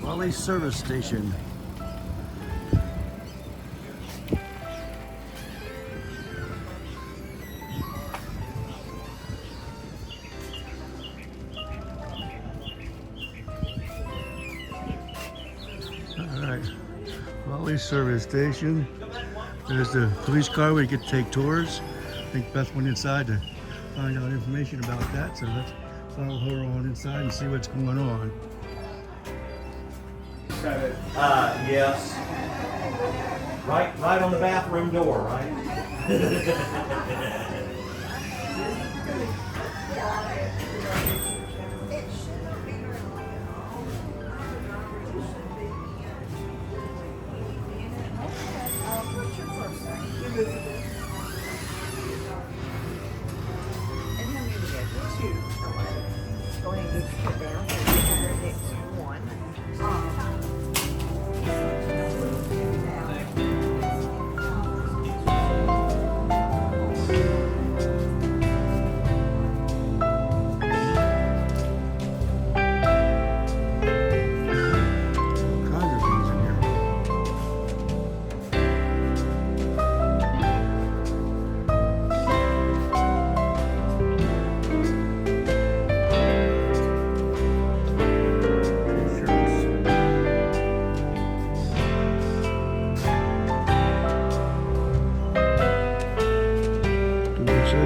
Raleigh service station. Alright, Raleigh service station. There's the police car where you get to take tours. I think Beth went inside to find out information about that, so let's follow her on inside and see what's going on. Yes. Right on the bathroom door, right?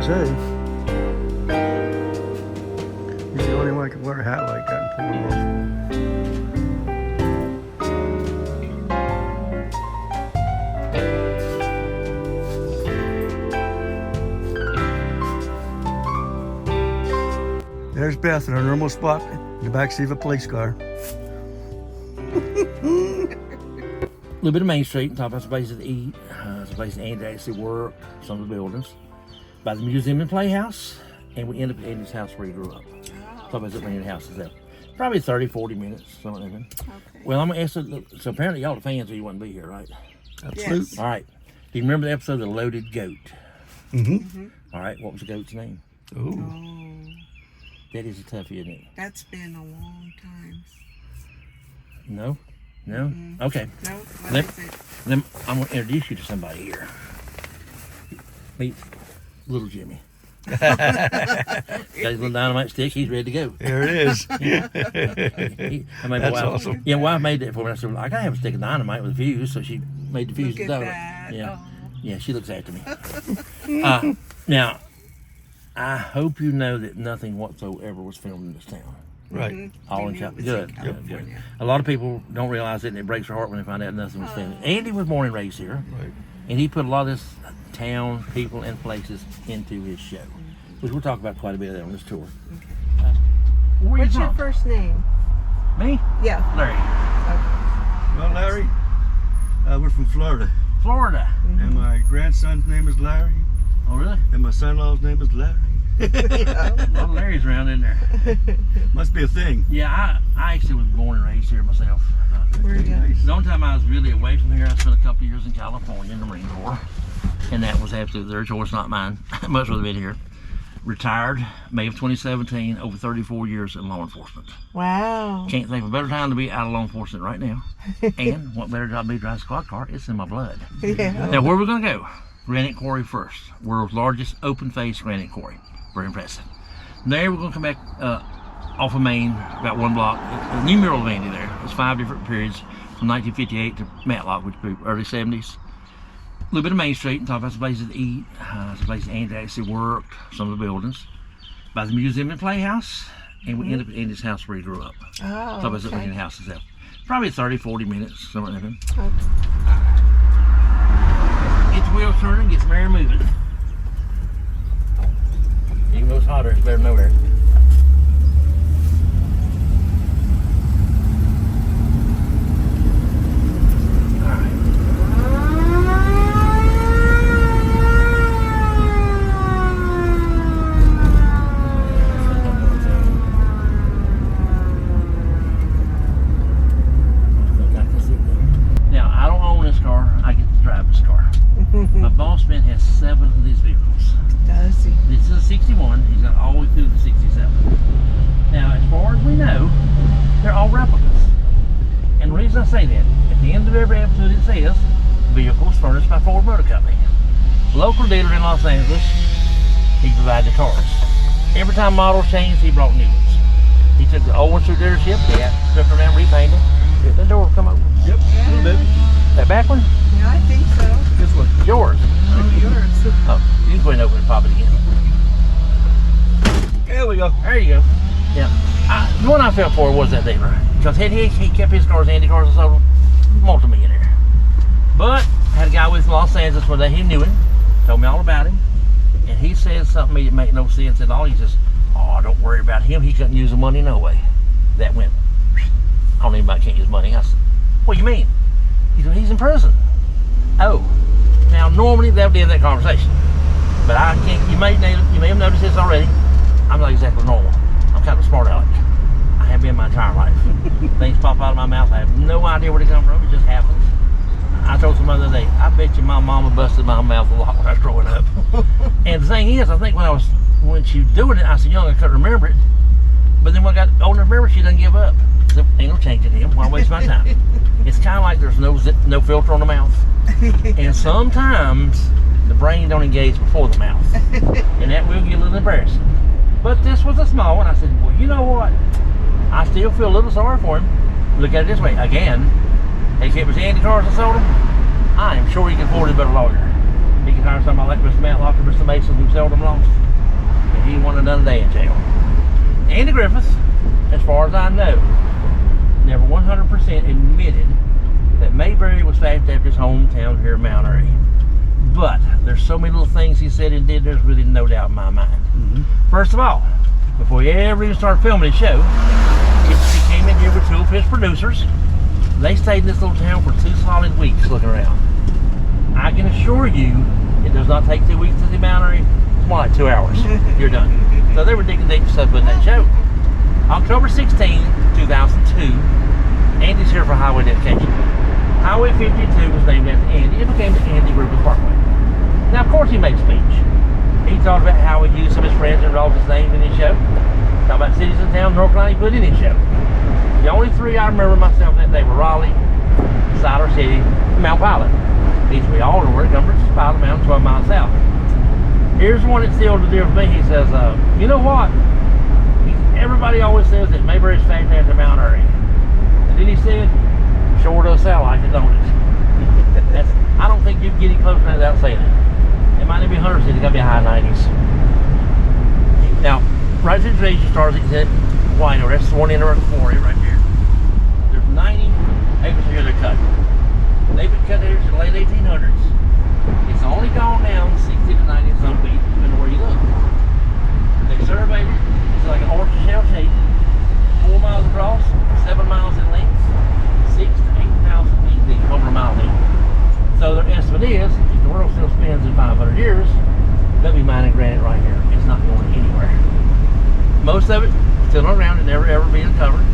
Hey, he's the only one who can wear a hat like that and pull it off. There's Beth in her normal spot in the backseat of a police car. A little bit of Main Street, and talk about some places to eat, some places Andy actually work, some of the buildings. By the museum and playhouse, and we end up at Andy's house where he grew up. Talk about the main house is there. Probably 30, 40 minutes, something like that. Okay. Well, I'm gonna ask you, so apparently y'all the fans or you wouldn't be here, right? Absolutely. Yes. All right. Do you remember the episode of The Loaded Goat? Mm-hmm. All right, what was the goat's name? Oh. That is a toughie, isn't it? That's been a long time. No? No? Mm-hmm. Okay. No, what is it? Then I'm gonna introduce you to somebody here. Meet Little Jimmy. Got his little dynamite stick, he's ready to go. There it is. That's awesome. Yeah, wife made that for me. I said, well, I gotta have a stick of dynamite with a fuse, so she made the fuse. Look at that. Yeah. Oh. Yeah, she looks after me. Now, I hope you know that nothing whatsoever was filmed in this town. Right. Mm-hmm. All in California. Good. A lot of people don't realize it, and it breaks their heart when they find out nothing was filmed. Andy was born and raised here, Right. and he put a lot of this town, people, and places into his show, which we'll talk about quite a bit of that on this tour. Okay. What's your from? first name? Me? Yeah. Larry. Okay. Well, Larry, we're from Florida. Florida. Mm-hmm. And my grandson's name is Larry. Oh, really? And my son-in-law's name is Larry. A lot of Larry's around in there. Must be a thing. Yeah, I actually was born and raised here myself. Where are you? Nice. The only time I was really away from here, I spent a couple of years in California in the Marine Corps. And that was absolutely their choice, not mine. Much rather been here. Retired May of 2017, over 34 years in law enforcement. Wow. Can't think of a better time to be out of law enforcement right now. And what better job to be driving a squad car? It's in my blood. Yeah. Now, where are we going to go? Granite quarry first. World's largest open-face granite quarry. Very impressive. There we're going to come back off of Main, about 1 block. A new mural of Andy there. It's 5 different periods from 1958 to Matlock, which would be early 70s. A little bit of Main Street, and talk about some places to eat, some places Andy actually worked, some of the buildings. By the museum and playhouse, and we end up at Andy's house where he grew up. Oh, Talk about the main house itself. Probably 30, 40 minutes, something like that. Okay. Get the wheels turning, get some air moving. Even though it's hotter, it's better than nowhere. Now, I don't own this car, I get to drive this car. My boss man has 7 of these vehicles. Does he? This is a 61. He's got all the way through the says vehicles furnished by Ford Motor Company. Local dealer in Los Angeles, he provided the cars. Every time models changed, he brought new ones. He took the old ones through dealership, they had stripped them down, repainted. The door will come open. Yep, a little bit. That back one? Yeah, I think so. This one's yours. Oh, yours. Oh, you can go ahead and open it and pop it again. There we go. There you go. Yeah. The one I felt for was that dealer. Because he kept his cars, Andy cars, and sold them. Multi-millionaire. But had a guy with Los Angeles where he knew him, told me all about him, and he said something to me that made no sense at all. He says, "Oh, don't worry about him. He couldn't use the money no way." That went. I don't even can't use money. I said, "What do you mean?" He said, "He's in prison." Oh, now normally that would end that conversation, but I can't. You may have noticed this already. I'm not exactly normal. I'm kind of a smart aleck. I have been my entire life. Things pop out of my mouth. I have no idea where they come from. It just happens. I told someone the other day, I bet you my mama busted my mouth a lot when I was growing up. And the thing is, I think when she was doing it, I was so young I couldn't remember it. But then when I got old enough to remember, she doesn't give up. So ain't no changing him. Why waste my time? It's kind of like there's no filter on the mouth. And sometimes the brain don't engage before the mouth. And that will get a little embarrassing. But this was a small one. I said, well, you know what? I still feel a little sorry for him. Look at it this way. Again, if it was Andy cars that sold him, I am sure he can afford a better lawyer. He can hire somebody like Mr. Matlock or Mr. Mason who sold him lost. And he wouldn't have done a day in jail. Andy Griffith, as far as I know, never 100% admitted that Mayberry was fashioned after his hometown here in Mount Airy. But there's so many little things he said and did, there's really no doubt in my mind. First of all, before he ever even started filming his show, he came in here with two of his producers. They stayed in this little town for 2 solid weeks looking around. I can assure you, it does not take 2 weeks to see Mount Airy. It's more like 2 hours. You're done. So they were digging deep stuff in that show. October 16, 2002, Andy's here for highway dedication. Highway 52 was named after Andy. It became the Andy Griffith Parkway. Now, of course, he made a speech. He talked about how he used some of his friends and involved his names in his show. Talked about cities and towns North Carolina he put in his show. The only 3 I remember myself that day were Raleigh, Siler City, and Mount Pilot. These 3 all were encompassed Pilot Mountain, 12 miles south. Here's one that sealed the deal with me. He says, you know what? Everybody always says that Mayberry's fashioned after Mount Airy. And then he said, sure does sound like it, don't it? I don't think you can get any closer to that without saying it. It might not be 100 cities, it's got to be high 90s. Now, right to the station stars, he said, Wino, that's the one in the quarry right there. There's 90 acres here they're cutting. They've been cutting here since the late 1800s. It's only gone down 60 to 90 some feet, depending on where you look. They surveyed it. It's like an oyster shell shape. 4 miles across, 7 miles in length, 6 to 8,000 feet deep, over a mile deep. So their estimate is, if the world still spins in 500 years, they'll be mining granite right here. It's not going anywhere. Most of it still around and never ever being covered.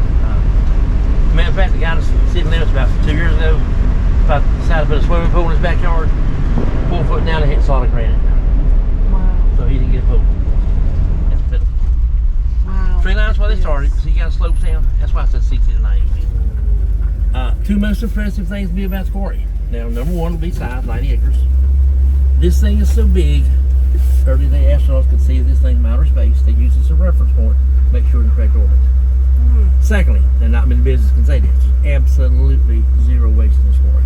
Matter of fact, the guy that's sitting there about 2 years ago decided to put a swimming pool in his backyard, 4 foot down and hit solid granite. Wow. So he didn't get a pool. Wow. Tree line's where they started, so you got to slopes down. That's why I said 60 to 90 feet. 2 most impressive things to be about the quarry. Now, number one will be size, 90 acres. This thing is so big, early day astronauts could see this thing from outer space. They use this as a reference point to make sure in the correct orbit. Secondly, and not many businesses can say this, there's absolutely zero waste in this quarry.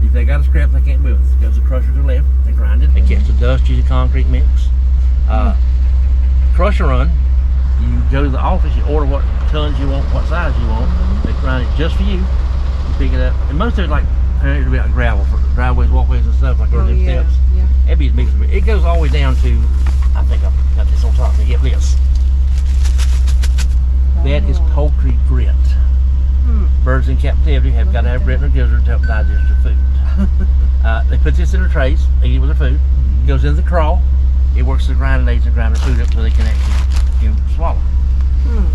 If they got a scrap they can't move it. Goes to crusher to the left, they grind it, they catch the dust, use the concrete mix. Crusher run, you go to the office, you order what tons you want, what size you want, they grind it just for you, you pick it up, and most of it like, it'll be like gravel for driveways, walkways and stuff, like those steps. Yeah. It'd be as big as it. It goes all the way down to, I think I've got this on top, and get this. That is poultry grit. Birds in captivity have got to have grit in their gizzard to help digest their food. They put this in their trays, they eat it with their food. It goes into the crawl. It works the grinding aids and grind their food up so they can actually swallow.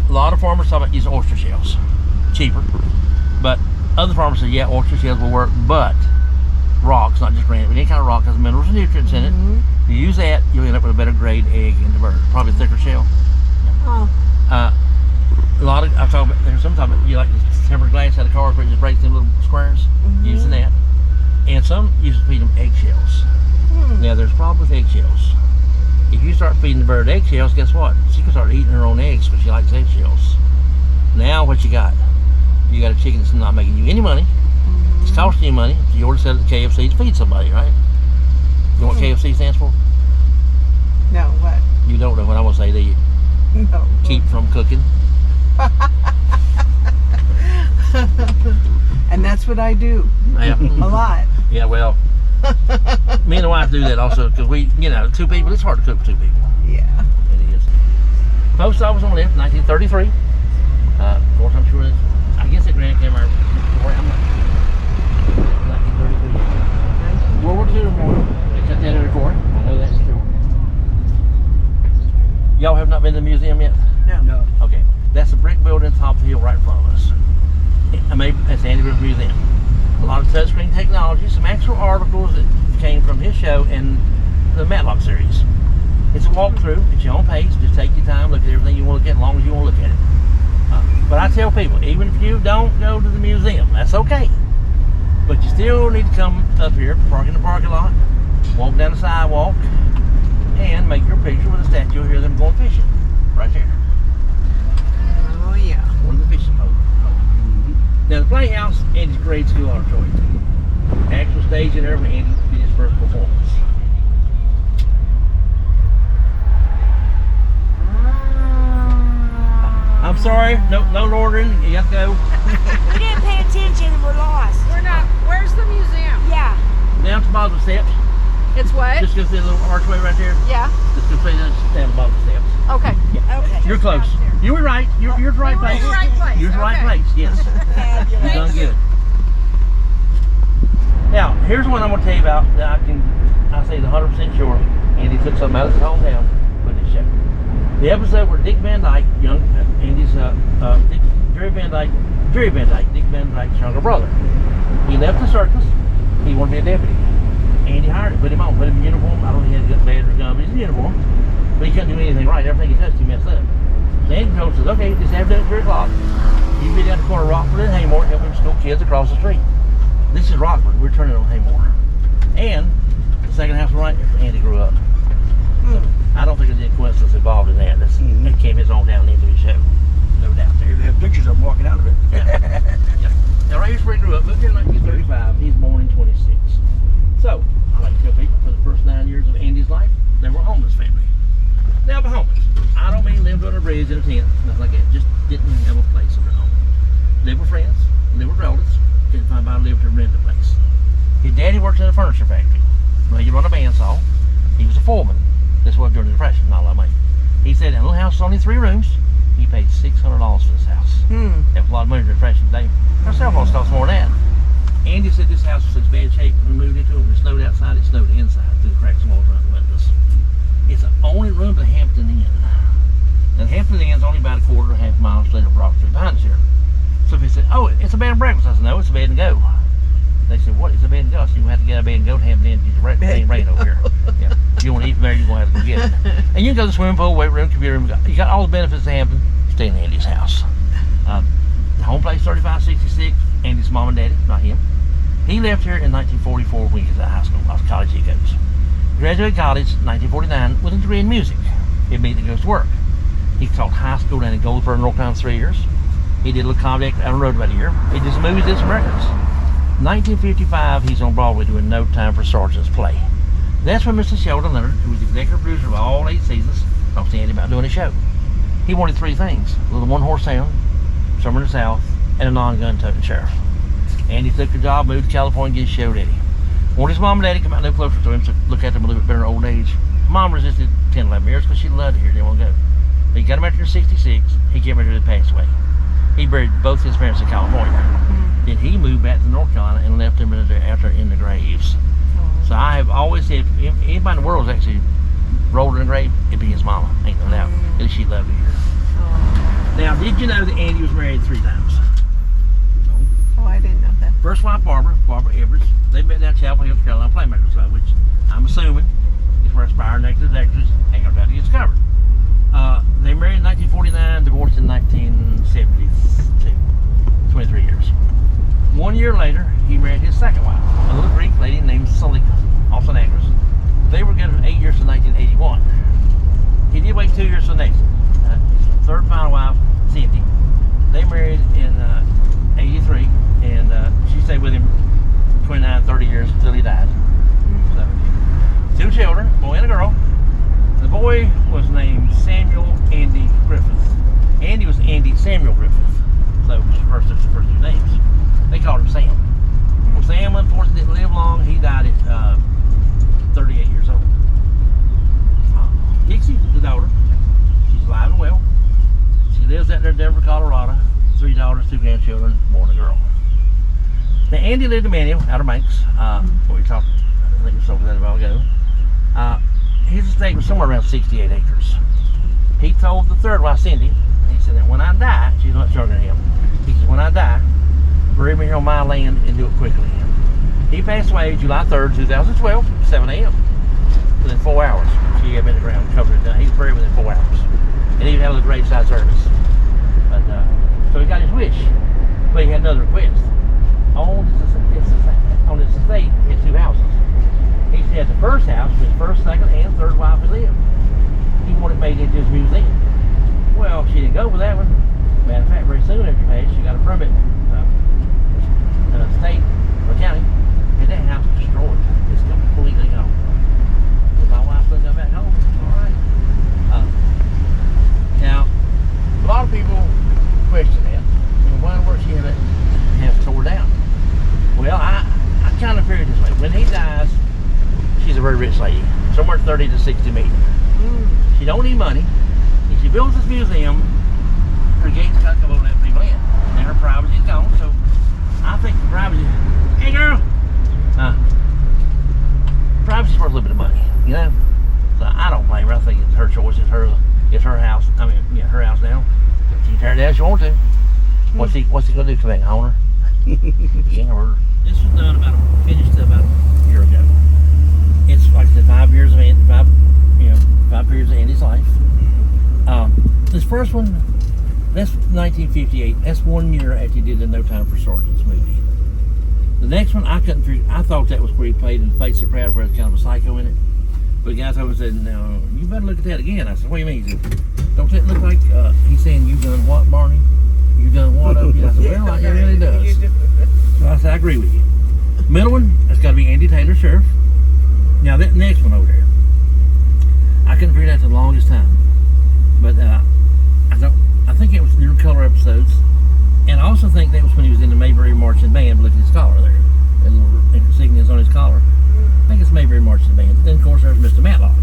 A lot of farmers talk about using oyster shells, cheaper. But other farmers say, yeah, oyster shells will work, but rocks, not just granite, but any kind of rock has minerals and nutrients in it. If you use that, you'll end up with a better grade egg in the bird. Probably a thicker shell. A lot of, I've talked about, there's some talking about, you like this tempered glass out of cars where it just breaks in little squares, using that. And some used to feed them eggshells. Now there's a problem with eggshells. If you start feeding the bird eggshells, guess what? She can start eating her own eggs because she likes eggshells. Now what you got? You got a chicken that's not making you any money. It's costing you money. You order to sell it to KFC to feed somebody, right? You know what KFC stands for? No, what? You don't know what I'm gonna say, do you? No. Keep from cooking. And that's what I do. Yeah. A lot. Yeah, well, me and the wife do that also because we, you know, 2 people, it's hard to cook for 2 people. Yeah. It is. Post office on the left, 1933. Of course, I'm sure I guess that Granite came out before I'm not. 1933. World War II Memorial. They cut that other cord. I know that's true. Y'all have not been to the museum yet? No. Okay. That's a brick building at the top of the hill right in front of us. That's the Andy Griffith Museum. A lot of touchscreen technology, some actual articles that came from his show and the Matlock series. It's a walkthrough at your own pace. Just take your time, look at everything you want to look at as long as you want to look at it. But I tell people, even if you don't go to the museum, that's okay. But you still need to come up here, park in the parking lot, walk down the sidewalk, and make your picture with a statue here of them going fishing. Right there. Oh, yeah. One of the fishing boats. Now the Playhouse, Andy's grade school auditorium. Actual stage and everything, Andy did his first performance. I'm sorry, no loitering, you got to go. We didn't pay attention and we're lost. We're not. Where's the museum? Yeah. Down to the bottom of the steps. It's what? Just go through the little archway right there. Yeah. Just go straight down the bottom of the steps. Okay. Okay. You're close. You were right. You're at the right place. You're in the right place. You're at the right Okay. place, yes. You've done good. Now, here's one I'm going to tell you about that I say 100% sure Andy took something out of his hometown and put in his show. The episode where Dick Van Dyke, young Andy's Jerry Van Dyke, Dick Van Dyke's younger brother. He left the circus. He wanted to be a deputy. Andy hired him, put him in uniform. I don't think he had a good badge or gun, but he's in uniform. But he couldn't do anything right. Everything he touched, he messed up. So Andy told him, says, okay, this afternoon at 3 o'clock, you be down the corner of Rockford and Haymore, helping school kids across the street. This is Rockford. We're turning on Haymore. And the second house right after Andy grew up. So I don't think there's any coincidence involved in that. It came his own down into his show. No doubt there. They have pictures of him walking out of it. Yeah. Now right here's where he grew up. Moved here in 1935. He's born in 26. So I like to tell people for the first 9 years of Andy's life, they were a homeless family. Now the homeless, I don't mean lived on a bridge in a tent, nothing like that. Just didn't have a place of their own. Lived with friends, lived with relatives. Couldn't find anybody to live to rent a place. His daddy worked in a furniture factory. Well, he run a bandsaw. He was a foreman. This was during the Depression, not a lot of money. He said that little house was only 3 rooms. He paid $600 for this house. That was a lot of money during the Depression today. Our cell phones cost more than that. Andy said this house was in such bad shape when we moved into it. When it snowed outside, it snowed inside through the cracks and walls around the windows. It's the only room to the Hampton Inn. Now, the Hampton Inn's only about a quarter or half mile straight up Broad Street behind us here. So if he said, oh, it's a bed and breakfast, I said, no, it's a bed and go. They said, what is a bed and go? I said, you have to get out of bed and go to Hampton Inn. It ain't rain over here. Yeah. If you want to eat from there, you're going to have to go get it. And you can go to the swimming pool, weight room, computer room. You got all the benefits of Hampton. Stay in Andy's house. The home place, 3566. Andy's mom and daddy, not him. He left here in 1944 when he was at high school. I was college he goes. Graduated college in 1949 with a degree in music. He immediately goes to work. He taught high school down in Goldsboro, North Carolina, 3 years. He did a little comedy act out on the road about a year. He did some movies, did some records. 1955, he's on Broadway doing No Time for Sergeant's play. That's when Mr. Sheldon Leonard, who was the executive producer of all 8 seasons, talked to Andy about doing a show. He wanted 3 things: a little one-horse town, somewhere in the South, and a non-gun toting sheriff. Andy took the job, moved to California, and get his show ready. Wanted his mom and daddy to come out and live closer to him, so look at them a little bit better in old age. Mom resisted 10, 11 years because she loved it here, didn't want to go. But he got him after 66, he came here to pass away. He buried both his parents in California. Then he moved back to North Carolina and left them out there in the graves. So I have always said, if anybody in the world is actually rolled in the grave, it'd be his mama, ain't no doubt. At least she loved it here. Now, did you know that Andy was married 3 times? Oh, I didn't know that. First wife, Barbara Everett. They met down at Chapel Hill, Carolina Playmakers Club, which I'm assuming is where aspiring actors hang out to get discovered. They married in 1949, divorced in 1972. 23 years. 1 year later, he married his second wife, a little Greek lady named Salika, also an actress. They were together 8 years to 1981. He did wait 2 years for the next one. His third and final wife, Cindy. They married in 83, and she stayed with him 29, 30 years until he died. So, 2 children, a boy and a girl. The boy was named Samuel Andy Griffith. Andy was Andy Samuel Griffith. So, that's the first 2 names. They called him Sam. Well, Sam, unfortunately, didn't live long. He died at 38 years old. Dixie, the daughter, she's alive and well. She lives out there in Denver, Colorado. 3 daughters, 2 grandchildren, boy and a girl. Now, Andy lived in Manual, Outer Banks. We talked, I think we spoke about that a while ago. His estate was somewhere around 68 acres. He told the third wife, Cindy, he said that when I die, she's much younger than him. He said, when I die, bury me here on my land and do it quickly. He passed away July 3rd, 2012, 7 a.m. Within 4 hours. She had been in the ground, covered it down. He was buried within 4 hours. And he even had a little graveside service. But, so he got his wish. But he had another request. On his estate, he had 2 houses. He said the first house, his first, second, and third wife had lived. He wanted it made into his museum. Well, she didn't go for that one. Matter of fact, very soon after she passed, she got a permit. State or county, and that house was destroyed. It's completely gone. If my wife doesn't come back home, alright. Now, a lot of people question that. Why in the world she have tore down? Well, I kind of figured this way. When he dies, she's a very rich lady. Somewhere 30 to 60 million. She don't need money. If she builds this museum, her gates got to come over that people in. And her privacy's gone, so I think the privacy, hey girl, privacy's worth a little bit of money, you know? So I don't blame her. I think it's her choice. It's her house. I mean, yeah, her house now. She can tear it down if she wants to. What's he gonna do? Come back and own her? He ain't hurt her. This was done finished about a year ago. It's like I said, 5 years of 5 periods of Andy's life. This first one, that's 1958. That's 1 year after he did the No Time for Sergeants movie. The next one, I couldn't figure. I thought that was where he played in Face the Crowd, where it's kind of a psycho in it. But the guy told me, said, "No, you better look at that again." I said, "What do you mean?" He said, "Don't that look like he's saying you done what, Barney? You done what up here?" I said, "Well, it really does." So I said, "I agree with you." Middle one, that's got to be Andy Taylor, Sheriff. Now that next one over there, I couldn't figure that the longest time. But I think it was near color episodes, and I also think that was when he was in the Mayberry Marching Band. Look at his collar there, that little insignias on his collar. I think it's Mayberry Marching Band. Then of course there's Mr. Matlock.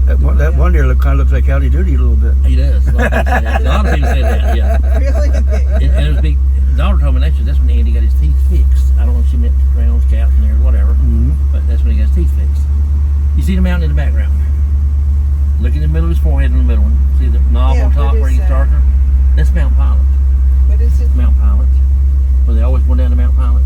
That one there kind of looks like Howdy Doody a little bit. He does. A lot of people say that. Yeah. Really? And it was big. Daughter told me that's when Andy got his teeth fixed. I don't know if she meant crowns, caps, and there, whatever. But that's when he got his teeth fixed. You see the mountain in the background. Look in the middle of his forehead in the middle one. See the knob on top where he gets darker? That's Mount Pilot. What is it? Mount Pilot. Where they always go down to Mount Pilot.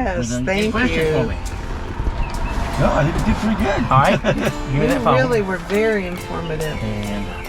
Yes, Then thank question you. for me. No, I think you did pretty good. All right. Give me You that phone. really were very informative. And